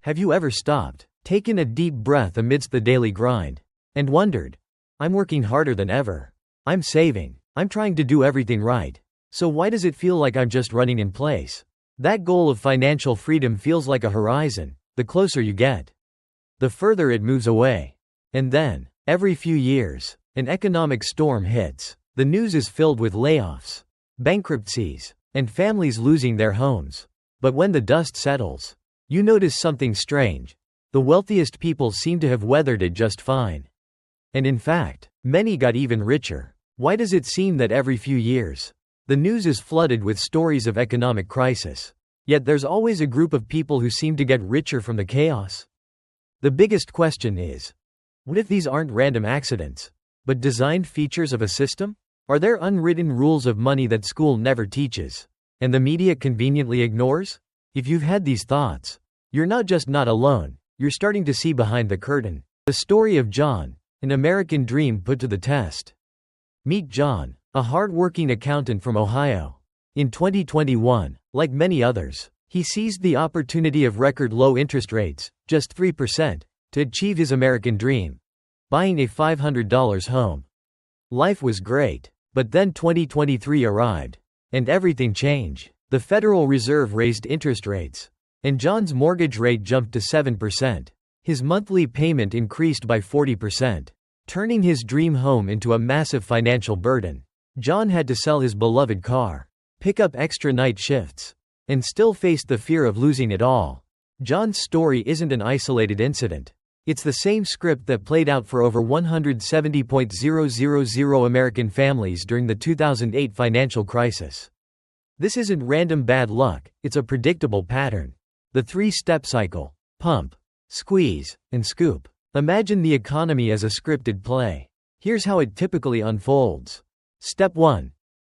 Have you ever stopped, taken a deep breath amidst the daily grind, and wondered, I'm working harder than ever. I'm saving. I'm trying to do everything right. So why does it feel like I'm just running in place? That goal of financial freedom feels like a horizon. The closer you get, the further it moves away. And then, every few years, an economic storm hits. The news is filled with layoffs, bankruptcies, and families losing their homes. But when the dust settles, you notice something strange. The wealthiest people seem to have weathered it just fine. And in fact, many got even richer. Why does it seem that every few years, the news is flooded with stories of economic crisis? Yet there's always a group of people who seem to get richer from the chaos. The biggest question is, what if these aren't random accidents, but designed features of a system? Are there unwritten rules of money that school never teaches, and the media conveniently ignores? If you've had these thoughts, you're not just not alone, you're starting to see behind the curtain. The story of John, an American dream put to the test. Meet John, a hard-working accountant from Ohio. In 2021, like many others, he seized the opportunity of record low interest rates, just 3%, to achieve his American dream, buying a $500 home. Life was great, but then 2023 arrived, and everything changed. The Federal Reserve raised interest rates, and John's mortgage rate jumped to 7%. His monthly payment increased by 40%, turning his dream home into a massive financial burden. John had to sell his beloved car, pick up extra night shifts, and still faced the fear of losing it all. John's story isn't an isolated incident. It's the same script that played out for over 170,000 American families during the 2008 financial crisis. This isn't random bad luck, it's a predictable pattern. The three-step cycle: pump, squeeze, and scoop. Imagine the economy as a scripted play. Here's how it typically unfolds. Step 1.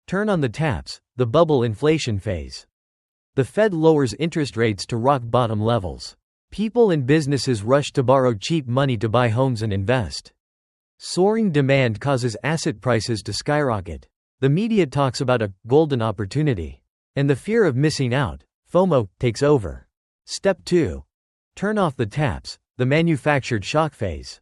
Turn on the taps, the bubble inflation phase. The Fed lowers interest rates to rock bottom levels. People and businesses rush to borrow cheap money to buy homes and invest. Soaring demand causes asset prices to skyrocket. The media talks about a golden opportunity, and the fear of missing out, FOMO, takes over. Step 2. Turn off the taps, the manufactured shock phase.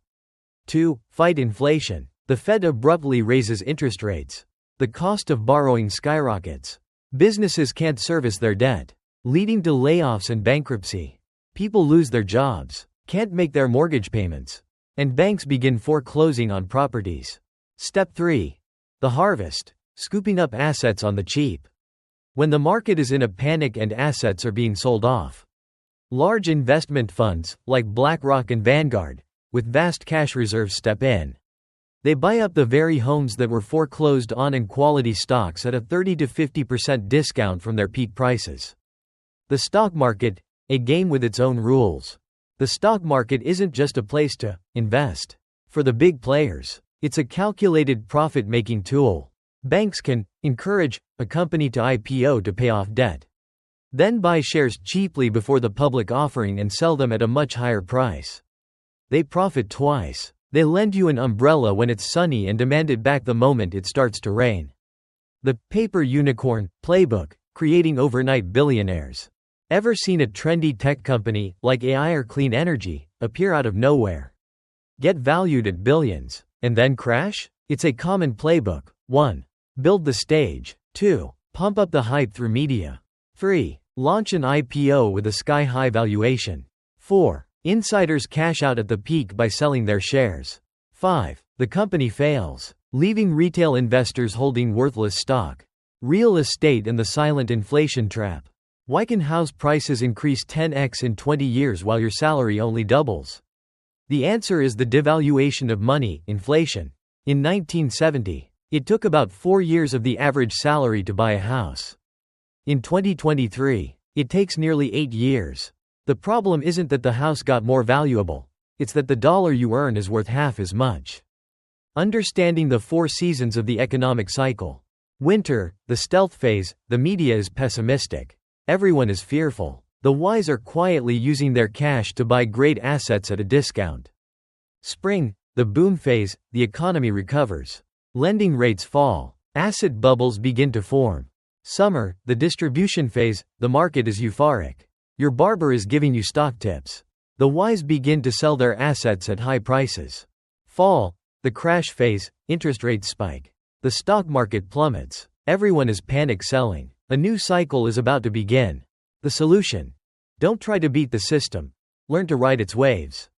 2. Fight inflation. The Fed abruptly raises interest rates. The cost of borrowing skyrockets. Businesses can't service their debt, leading to layoffs and bankruptcy. People lose their jobs, can't make their mortgage payments, and banks begin foreclosing on properties. Step 3. The harvest, scooping up assets on the cheap. When the market is in a panic and assets are being sold off, large investment funds, like BlackRock and Vanguard, with vast cash reserves step in. They buy up the very homes that were foreclosed on and quality stocks at a 30 to 50% discount from their peak prices. The stock market, a game with its own rules. The stock market isn't just a place to invest. For the big players, it's a calculated profit-making tool. Banks can encourage a company to IPO to pay off debt, then buy shares cheaply before the public offering and sell them at a much higher price. They profit twice. They lend you an umbrella when it's sunny and demand it back the moment it starts to rain. The paper unicorn playbook, creating overnight billionaires. Ever seen a trendy tech company, like AI or clean energy, appear out of nowhere, get valued at billions, and then crash? It's a common playbook. 1. Build the stage. 2. Pump up the hype through media. 3. Launch an IPO with a sky-high valuation. 4. Insiders cash out at the peak by selling their shares. 5. The company fails, leaving retail investors holding worthless stock. Real estate and the silent inflation trap. Why can house prices increase 10x in 20 years while your salary only doubles? The answer is the devaluation of money, inflation. In 1970, it took about 4 years of the average salary to buy a house. In 2023, it takes nearly 8 years. The problem isn't that the house got more valuable, it's that the dollar you earn is worth half as much. Understanding the 4 seasons of the economic cycle. Winter, the stealth phase, the media is pessimistic. Everyone is fearful. The wise are quietly using their cash to buy great assets at a discount. Spring, the boom phase, the economy recovers. Lending rates fall. Asset bubbles begin to form. Summer, the distribution phase, the market is euphoric. Your barber is giving you stock tips. The wise begin to sell their assets at high prices. Fall, the crash phase, interest rates spike. The stock market plummets. Everyone is panic selling. A new cycle is about to begin. The solution: don't try to beat the system. Learn to ride its waves.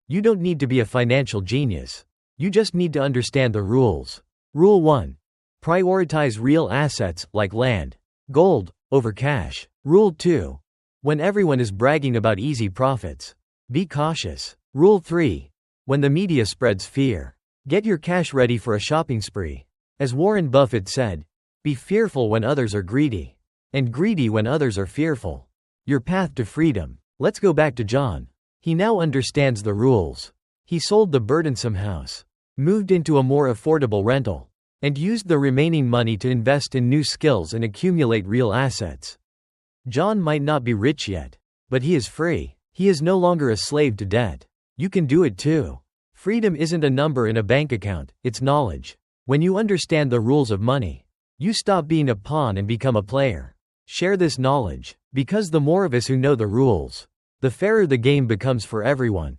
You don't need to be a financial genius. You just need to understand the rules. Rule 1. Prioritize real assets, like land, gold, over cash. Rule 2. When everyone is bragging about easy profits, be cautious. Rule 3. When the media spreads fear, get your cash ready for a shopping spree. As Warren Buffett said, be fearful when others are greedy, and greedy when others are fearful. Your path to freedom. Let's go back to John. He now understands the rules. He sold the burdensome house, moved into a more affordable rental, and used the remaining money to invest in new skills and accumulate real assets. John might not be rich yet, but he is free. He is no longer a slave to debt. You can do it too. Freedom isn't a number in a bank account, it's knowledge. When you understand the rules of money, you stop being a pawn and become a player. Share this knowledge, because the more of us who know the rules, the fairer the game becomes for everyone.